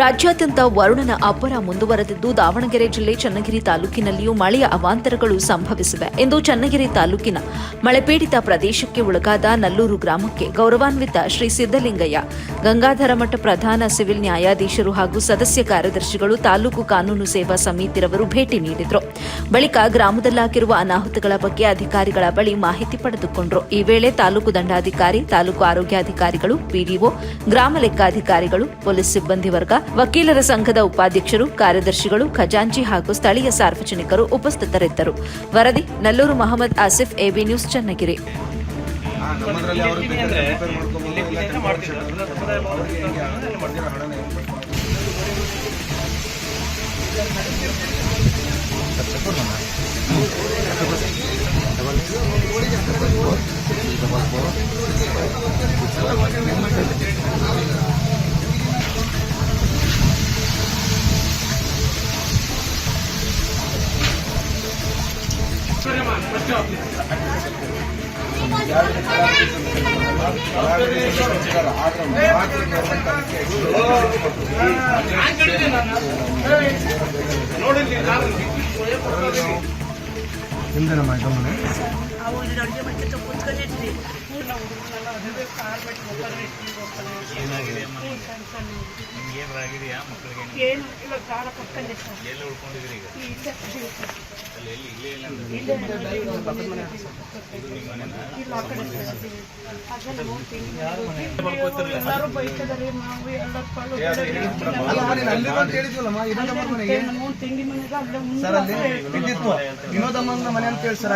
ರಾಜ್ಯಾದ್ಯಂತ ವರುಣನ ಅಬ್ಬರ ಮುಂದುವರೆದಿದ್ದು ದಾವಣಗೆರೆ ಜಿಲ್ಲೆ ಚನ್ನಗಿರಿ ತಾಲೂಕಿನಲ್ಲಿಯೂ ಮಳೆಯ ಅವಾಂತರಗಳು ಸಂಭವಿಸಿವೆ. ಇಂದು ಚನ್ನಗಿರಿ ತಾಲೂಕಿನ ಮಳೆಪೀಡಿತ ಪ್ರದೇಶಕ್ಕೆ ಒಳಗಾದ ನಲ್ಲೂರು ಗ್ರಾಮಕ್ಕೆ ಗೌರವಾನ್ವಿತ ಶ್ರೀ ಸಿದ್ದಲಿಂಗಯ್ಯ, ಗಂಗಾಧರ ಮಠ ಪ್ರಧಾನ ಸಿವಿಲ್ ನ್ಯಾಯಾಧೀಶರು ಹಾಗೂ ಸದಸ್ಯ ಕಾರ್ಯದರ್ಶಿಗಳು, ತಾಲೂಕು ಕಾನೂನು ಸೇವಾ ಸಮಿತಿರವರು ಭೇಟಿ ನೀಡಿದರು. ಬಳಿಕ ಗ್ರಾಮದಲ್ಲಾಗಿರುವ ಅನಾಹುತಗಳ ಬಗ್ಗೆ ಅಧಿಕಾರಿಗಳ ಬಳಿ ಮಾಹಿತಿ ಪಡೆದುಕೊಂಡರು. ಈ ವೇಳೆ ತಾಲೂಕು ದಂಡಾಧಿಕಾರಿ, ತಾಲೂಕು ಆರೋಗ್ಯಾಧಿಕಾರಿಗಳು, ಪಿಡಿಒ, ಗ್ರಾಮ ಲೆಕ್ಕಾಧಿಕಾರಿಗಳು, ಪೊಲೀಸ್ ಸಿಬ್ಬಂದಿ ವರ್ಗ, ವಕೀಲರ ಸಂಘದ ಉಪಾಧ್ಯಕ್ಷರು, ಕಾರ್ಯದರ್ಶಿಗಳು, ಖಜಾಂಚಿ ಹಾಗೂ ಸ್ಥಳೀಯ ಸಾರ್ವಜನಿಕರು ಉಪಸ್ಥಿತರಿದ್ದರು. ವರದಿ ನಲ್ಲೂರು ಮಹಮ್ಮದ್ ಆಸಿಫ್, ಎಬಿ ನ್ಯೂಸ್, ಚನ್ನಗಿರಿ. ಎಲ್ಲರೂ ಬೈತಿದ್ದಾರೆ. ನಾವು ತಿಂಡಿ ಮನೆಗೆ ವಿನೋದಮ್ಮನ ಮನೆ ಅಂತ ಹೇಳಿ ಸರ್.